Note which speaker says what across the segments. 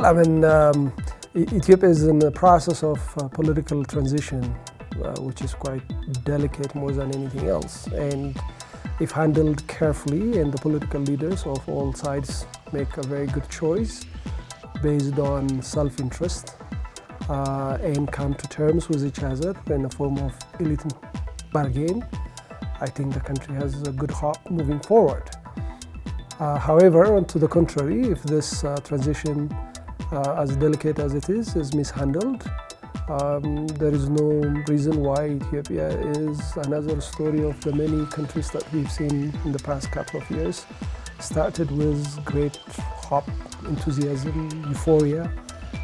Speaker 1: Well, I mean, Ethiopia is in the process of political transition, which is quite delicate more than anything else. And if handled carefully, and the political leaders of all sides make a very good choice based on self-interest and come to terms with each other in a form of elite bargain, I think the country has a good hope moving forward. However, to the contrary, if this transition, as delicate as it is mishandled, there is no reason why Ethiopia is another story of the many countries that we've seen in the past couple of years. Started with great hope, enthusiasm, euphoria,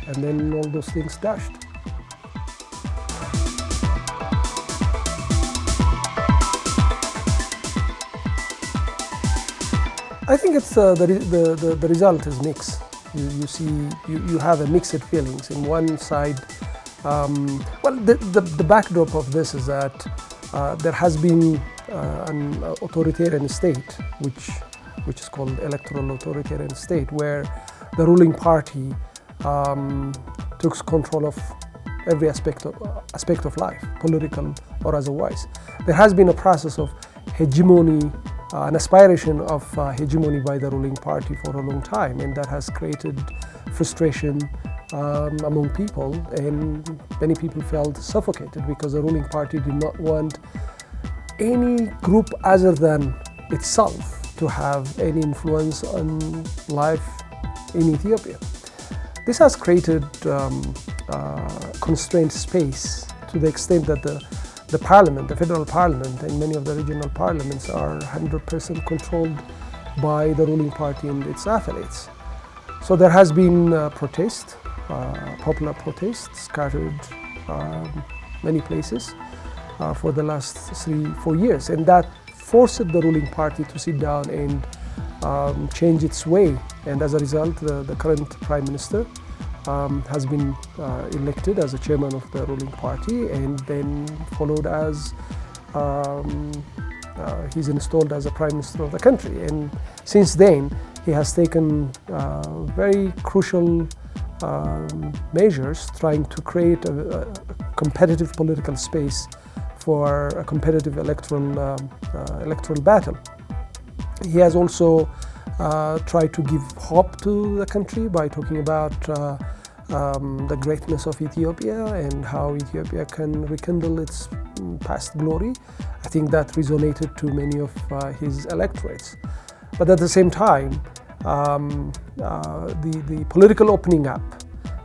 Speaker 1: and then all those things dashed. I think it's the result is mixed. You have a mixed feelings. In one side, the backdrop of this is that there has been an authoritarian state, which is called electoral authoritarian state, where the ruling party took control of every aspect of life, political or otherwise. There has been a process of hegemony, an aspiration of hegemony by the ruling party for a long time, and that has created frustration among people, and many people felt suffocated because the ruling party did not want any group other than itself to have any influence on life in Ethiopia. This has created constrained space to the extent that the parliament, the federal parliament, and many of the regional parliaments are 100% controlled by the ruling party and its affiliates. So there has been protest, popular protests scattered many places for the last 3-4 years, and that forced the ruling party to sit down and change its way. And as a result, the current prime minister has been elected as a chairman of the ruling party, and then followed as he's installed as a prime minister of the country. And since then, he has taken very crucial measures trying to create a competitive political space for a competitive electoral battle. He has also tried to give hope to the country by talking about the greatness of Ethiopia and how Ethiopia can rekindle its past glory. I think that resonated to many of his electorates. But at the same time, the political opening up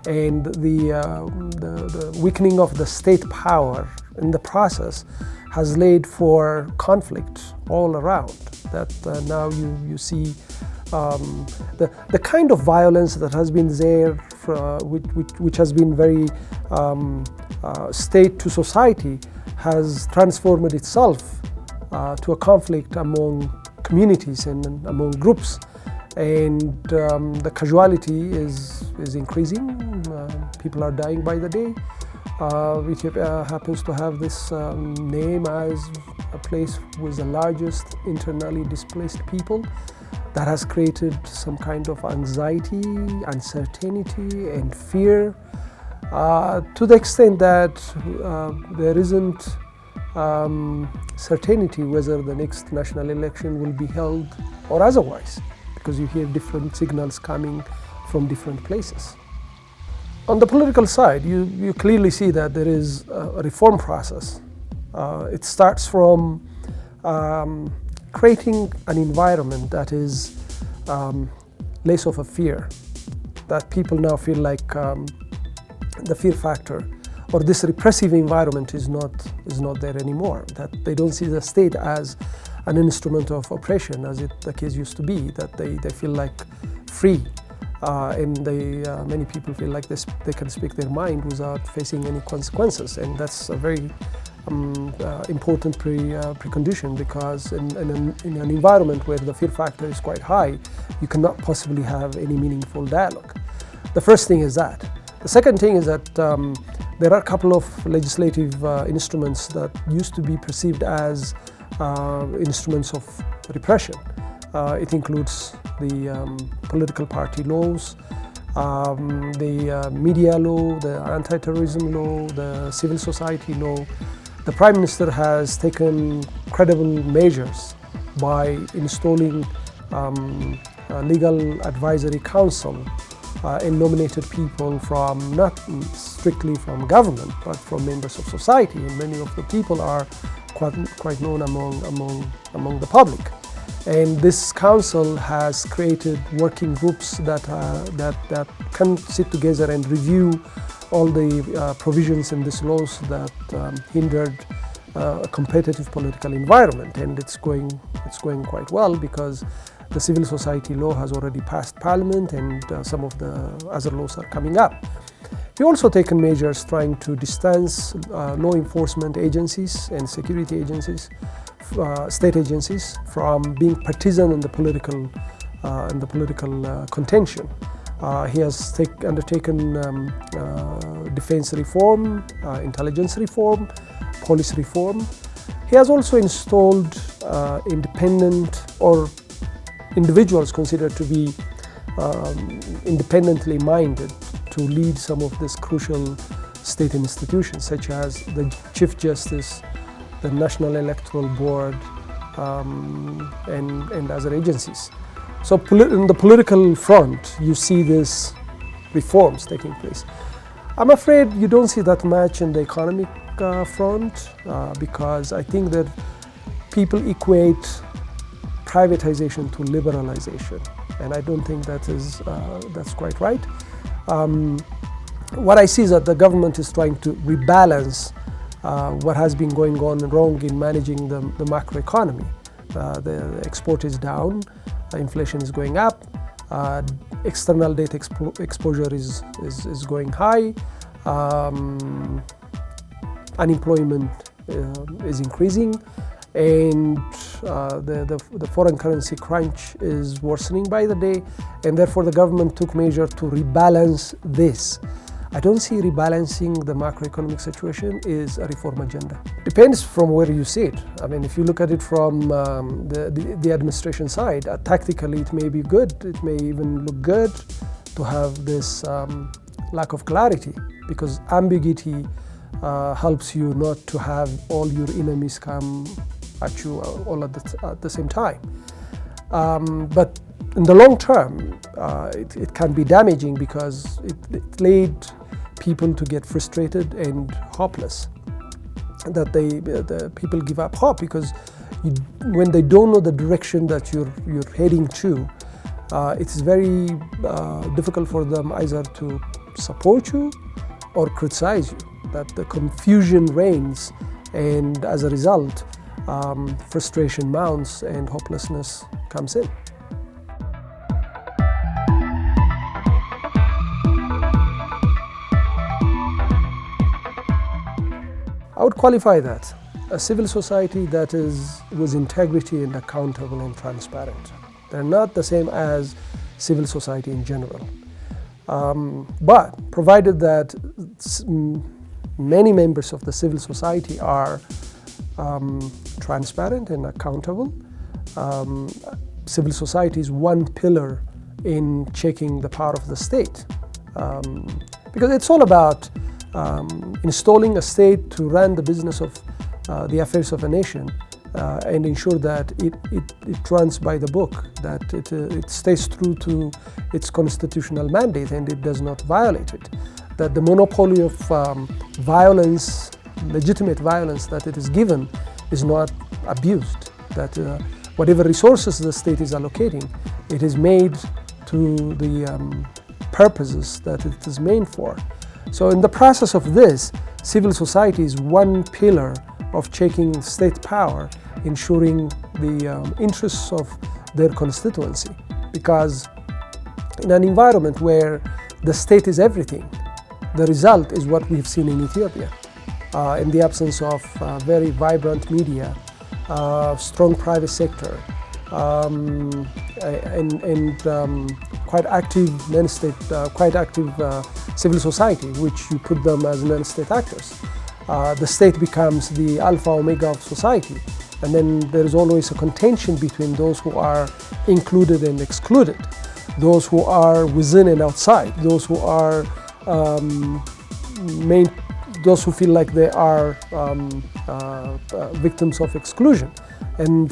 Speaker 1: and the weakening of the state power in the process has laid for conflict all around. That now you see the kind of violence that has been there, which has been very state to society, has transformed itself to a conflict among communities and among groups, and the casualty is increasing. People are dying by the day. Ethiopia happens to have this name as a place with the largest internally displaced people. That has created some kind of anxiety, uncertainty, and fear, to the extent that there isn't certainty whether the next national election will be held or otherwise, because you hear different signals coming from different places. On the political side, you clearly see that there is a reform process. It starts from creating an environment that is less of a fear, that people now feel like the fear factor or this repressive environment is not there anymore, that they don't see the state as an instrument of oppression as the case used to be, that they feel like free, and many people feel like they can speak their mind without facing any consequences, and that's a very important precondition, because in an environment where the fear factor is quite high, you cannot possibly have any meaningful dialogue. The first thing is that. The second thing is that there are a couple of legislative instruments that used to be perceived as instruments of repression. It includes the political party laws, the media law, the anti-terrorism law, the civil society law. The Prime Minister has taken credible measures by installing a legal advisory council and nominated people from not strictly from government but from members of society, and many of the people are quite known among the public. And this council has created working groups that can sit together and review all the provisions in these laws that hindered a competitive political environment, and it's going quite well because the civil society law has already passed Parliament, and some of the other laws are coming up. We've also taken measures trying to distance law enforcement agencies and security agencies, state agencies, from being partisan in the political contention. He has undertaken defense reform, intelligence reform, police reform. He has also installed independent or individuals considered to be independently minded to lead some of these crucial state institutions, such as the Chief Justice, the National Electoral Board, and other agencies. So in the political front, you see these reforms taking place. I'm afraid you don't see that much in the economic front because I think that people equate privatization to liberalization, and I don't think that's quite right. What I see is that the government is trying to rebalance what has been going on wrong in managing the macroeconomy. The export is down, inflation is going up, external debt exposure is going high, unemployment is increasing, and the foreign currency crunch is worsening by the day, and therefore the government took measure to rebalance this. I don't see rebalancing the macroeconomic situation is a reform agenda. Depends from where you see it. I mean, if you look at it from the administration side, tactically it may be good, it may even look good to have this lack of clarity, because ambiguity helps you not to have all your enemies come at you all at the same time. But in the long term, it can be damaging because it led people to get frustrated and hopeless. That the people give up hope because when they don't know the direction that you're heading to, it's very difficult for them either to support you or criticize you. That the confusion reigns, and as a result, frustration mounts and hopelessness comes in. I would qualify that a civil society that is with integrity and accountable and transparent. They're not the same as civil society in general. But provided that many members of the civil society are transparent and accountable, civil society is one pillar in checking the power of the state. Because it's all about installing a state to run the business of the affairs of a nation and ensure that it runs by the book, that it stays true to its constitutional mandate and it does not violate it, that the monopoly of violence, legitimate violence that it is given is not abused, that whatever resources the state is allocating, it is made to the purposes that it is made for. So in the process of this, civil society is one pillar of checking state power, ensuring the interests of their constituency. Because in an environment where the state is everything, the result is what we've seen in Ethiopia. In the absence of very vibrant media, strong private sector, and quite active non-state, quite active civil society, which you put them as non-state actors. The state becomes the alpha omega of society, and then there is always a contention between those who are included and excluded. those who are within and outside, those who are those who feel like they are victims of exclusion. And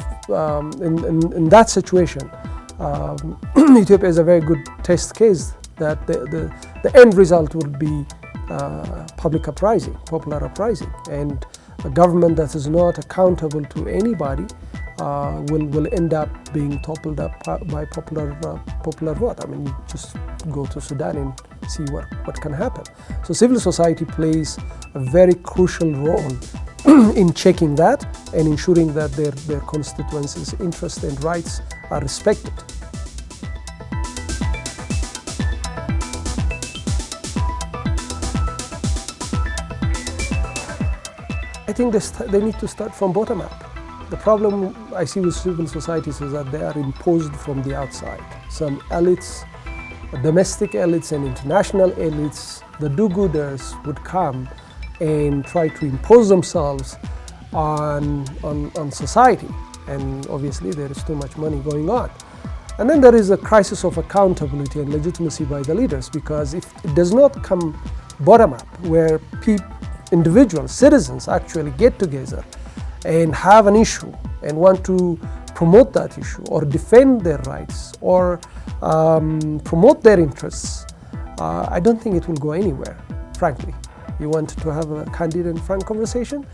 Speaker 1: in that situation, Ethiopia is a very good test case that the end result will be public uprising, popular uprising, and a government that is not accountable to anybody will end up being toppled up by popular vote. I mean, just go to Sudan and see what can happen. So civil society plays a very crucial role in checking that and ensuring that their constituencies' interests and rights are respected. I think they need to start from bottom up. The problem I see with civil societies is that they are imposed from the outside. Some elites, domestic elites and international elites, the do-gooders would come and try to impose themselves on society. And obviously there is too much money going on. And then there is a crisis of accountability and legitimacy by the leaders, because if it does not come bottom up, where individuals, citizens actually get together and have an issue and want to promote that issue or defend their rights or promote their interests, I don't think it will go anywhere, frankly. You want to have a candid and frank conversation?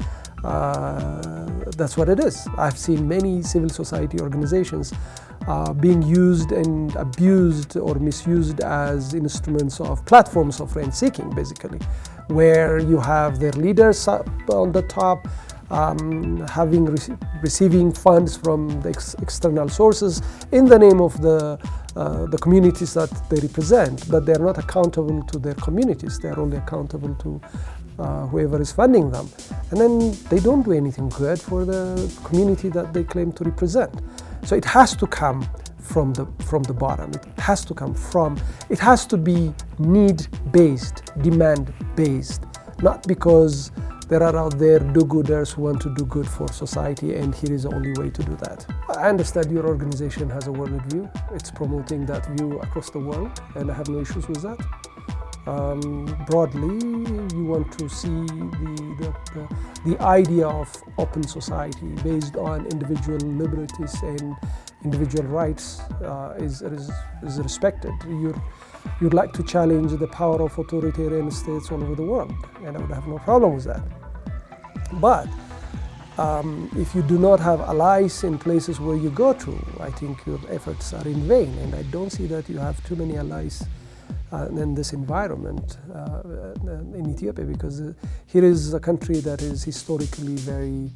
Speaker 1: That's what it is. I've seen many civil society organizations being used and abused or misused as instruments of platforms of rent-seeking, basically, where you have their leaders up on the top, receiving funds from the external sources in the name of the communities that they represent, but they are not accountable to their communities. They are only accountable to whoever is funding them. And then they don't do anything good for the community that they claim to represent. So it has to come from the bottom. It has to be need-based, demand-based, not because there are out there do-gooders who want to do good for society and here is the only way to do that. I understand your organization has a world view. It's promoting that view across the world, and I have no issues with that. Broadly, you want to see the idea of open society based on individual liberties and individual rights is respected. You'd like to challenge the power of authoritarian states all over the world, and I would have no problem with that. But if you do not have allies in places where you go to, I think your efforts are in vain, and I don't see that you have too many allies in this environment in Ethiopia, because here is a country that is historically very,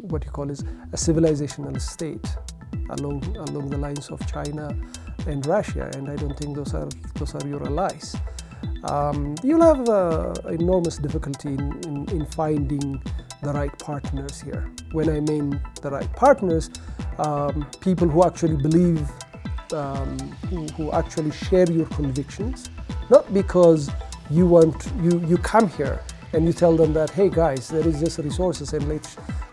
Speaker 1: what you call is a civilizational state along the lines of China and Russia, and I don't think those are your allies. You'll have enormous difficulty in finding the right partners here. When I mean the right partners, people who actually believe, who actually share your convictions, not because you come here and you tell them that, hey guys, there is this resources and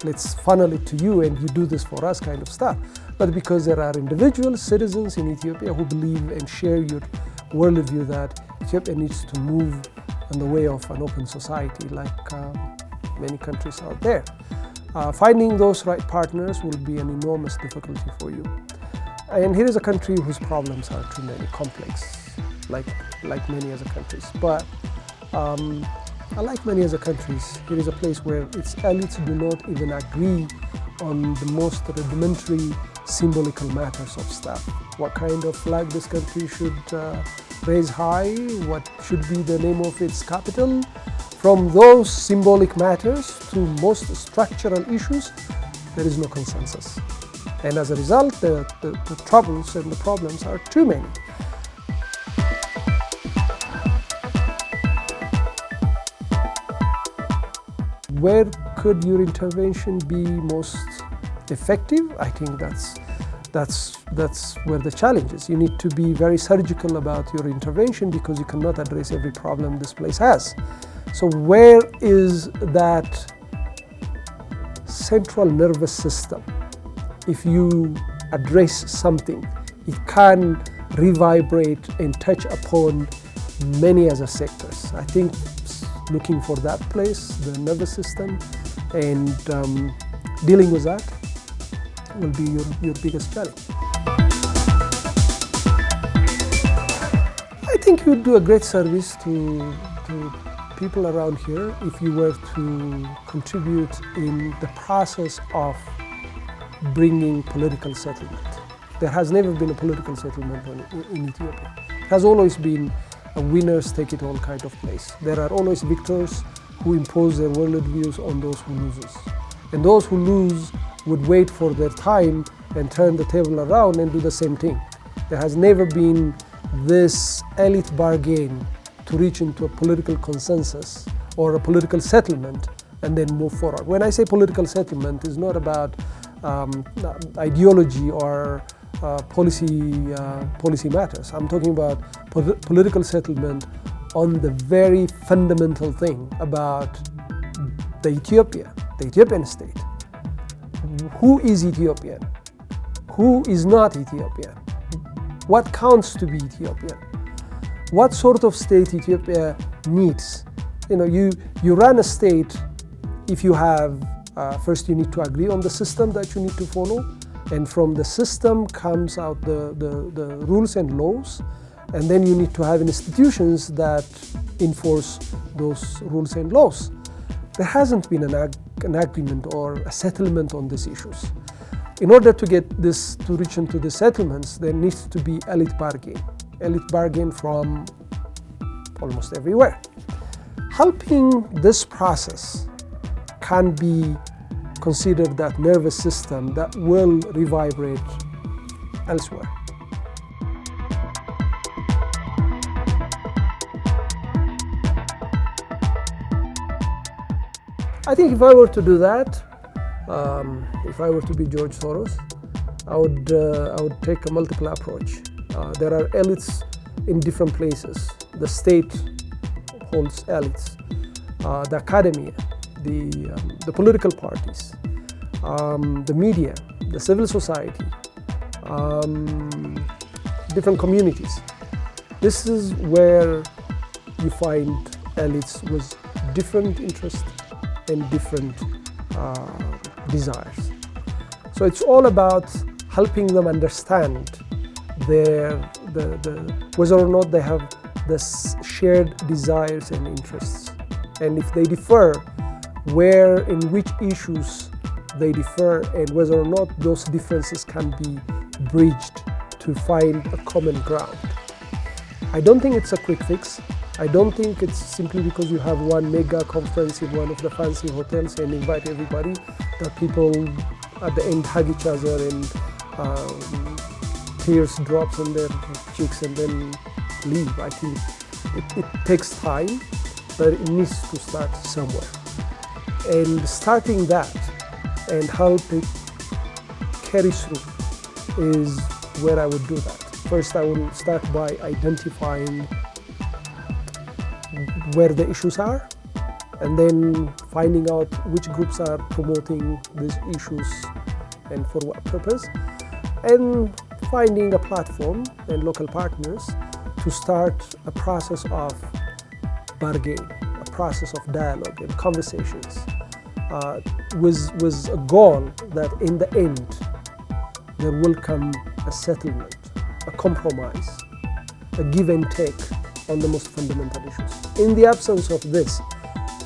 Speaker 1: let's funnel it to you and you do this for us kind of stuff, but because there are individual citizens in Ethiopia who believe and share your worldview that Ethiopia needs to move in the way of an open society like many countries out there. Finding those right partners will be an enormous difficulty for you. And here is a country whose problems are too many, complex, like many other countries. But unlike many other countries, here is a place where its elites do not even agree on the most rudimentary symbolical matters of stuff. What kind of flag this country should raise high, what should be the name of its capital. From those symbolic matters to most structural issues, there is no consensus. And as a result, the troubles and the problems are too many. Where could your intervention be most effective? I think that's where the challenge is. You need to be very surgical about your intervention because you cannot address every problem this place has. So where is that central nervous system? If you address something it can revibrate and touch upon many other sectors. I think looking for that place, the nervous system, and dealing with that will be your biggest challenge. I think you would do a great service to people around here if you were to contribute in the process of bringing political settlement. There has never been a political settlement in Ethiopia. It has always been a winners take it all kind of place. There are always victors who impose their worldviews on those who lose. And those who lose would wait for their time and turn the table around and do the same thing. There has never been this elite bargain to reach into a political consensus or a political settlement and then move forward. When I say political settlement, it's not about ideology or policy matters. I'm talking about political settlement on the very fundamental thing about the Ethiopian state. Who is Ethiopian? Who is not Ethiopian? What counts to be Ethiopian? What sort of state Ethiopia needs? You run a state if you have, first you need to agree on the system that you need to follow, and from the system comes out the rules and laws, and then you need to have institutions that enforce those rules and laws. There hasn't been an agreement or a settlement on these issues. In order to get this to reach into the settlements, there needs to be elite bargain from almost everywhere. Helping this process can be considered that nervous system that will revibrate elsewhere. I think if I were to do that, if I were to be George Soros, I would take a multiple approach. There are elites in different places. The state holds elites, the academia, the political parties, the media, the civil society, different communities. This is where you find elites with different interests and different desires. So it's all about helping them understand whether or not they have the shared desires and interests. And if they differ, in which issues they differ, and whether or not those differences can be bridged to find a common ground. I don't think it's a quick fix. I don't think it's simply because you have one mega conference in one of the fancy hotels and invite everybody that people at the end hug each other and tears drops on their cheeks and then leave. I think it takes time, but it needs to start somewhere. And starting that and help it carry through is where I would do that. First, I will start by identifying where the issues are, and then finding out which groups are promoting these issues and for what purpose, and finding a platform and local partners to start a process of bargaining, a process of dialogue and conversations with a goal that in the end there will come a settlement, a compromise, a give and take on the most fundamental issues. In the absence of this,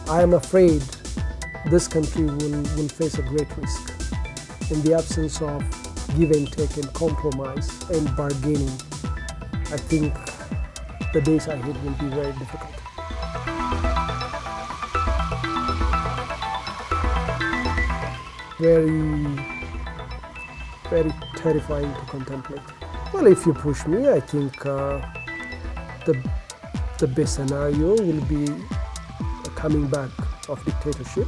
Speaker 1: I am afraid this country will face a great risk. In the absence of give and take and compromise and bargaining, I think the days ahead will be very difficult. Very terrifying to contemplate. Well, if you push me, I think the best scenario will be a coming back of dictatorship,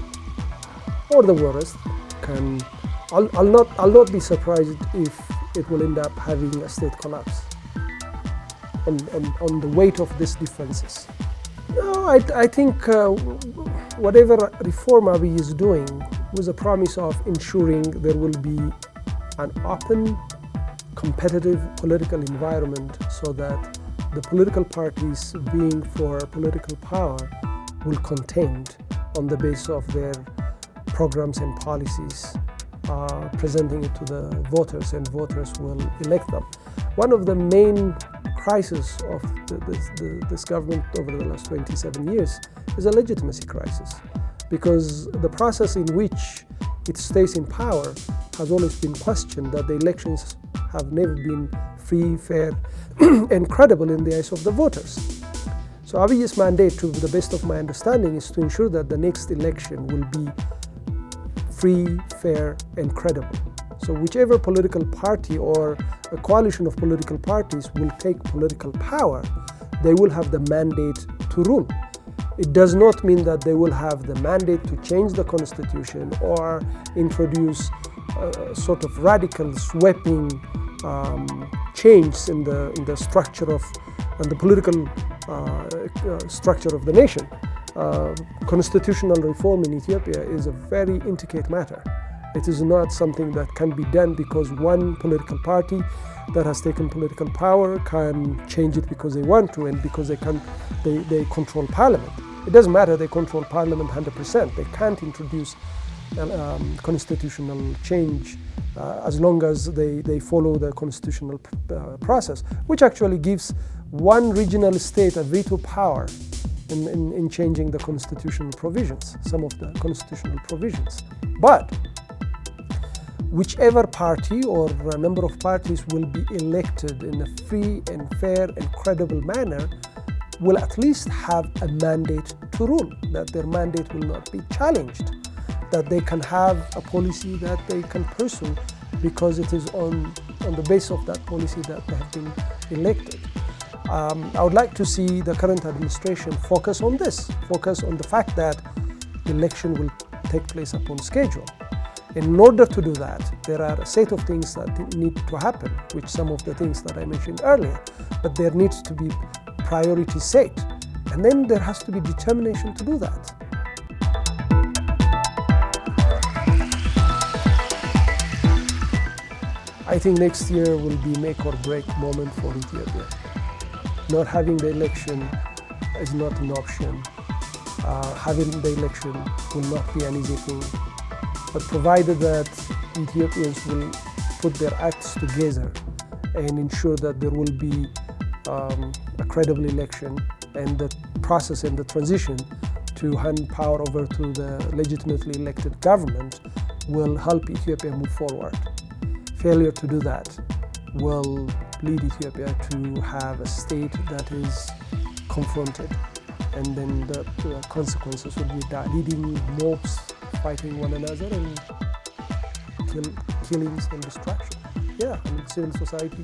Speaker 1: or the worst I'll not be surprised if it will end up having a state collapse on the weight of these differences. No, I think whatever reform Abiy is doing with a promise of ensuring there will be an open competitive political environment so that the political parties vying for political power will contend on the basis of their programs and policies, presenting it to the voters, and voters will elect them. One of the main crises of this government over the last 27 years is a legitimacy crisis, because the process in which it stays in power has always been questioned, that the elections have never been free, fair, and credible in the eyes of the voters. So Abiy's mandate, to the best of my understanding, is to ensure that the next election will be free, fair, and credible. So whichever political party or a coalition of political parties will take political power, they will have the mandate to rule. It does not mean that they will have the mandate to change the constitution or introduce sort of radical sweeping change in the structure of and the political structure of the nation. Constitutional reform in Ethiopia is a very intricate matter. It is not something that can be done because one political party that has taken political power can change it because they want to and because they control parliament. It doesn't matter they control parliament 100%. They can't introduce constitutional change as long as they follow the constitutional process, which actually gives one regional state a veto power in changing the constitutional provisions, some of the constitutional provisions. But whichever party or a number of parties will be elected in a free and fair and credible manner will at least have a mandate to rule, that their mandate will not be challenged, that they can have a policy that they can pursue because it is on the basis of that policy that they have been elected. I would like to see the current administration focus on this, focus on the fact that the election will take place upon schedule. In order to do that, there are a set of things that need to happen, which some of the things that I mentioned earlier, but there needs to be priorities set, and then there has to be determination to do that. I think next year will be make or break moment for Ethiopia. Not having the election is not an option. Having the election will not be an easy thing. But provided that Ethiopians will put their acts together and ensure that there will be a credible election, and the process and the transition to hand power over to the legitimately elected government will help Ethiopia move forward. Failure to do that will lead Ethiopia to have a state that is confronted, and then the consequences will be that leading mobs fighting one another and killings and destruction. Yeah, I mean, civil society,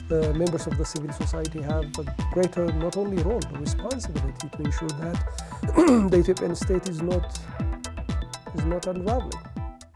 Speaker 1: the members of the civil society have a greater, not only role, but responsibility to ensure that the Ethiopian state is not unraveling.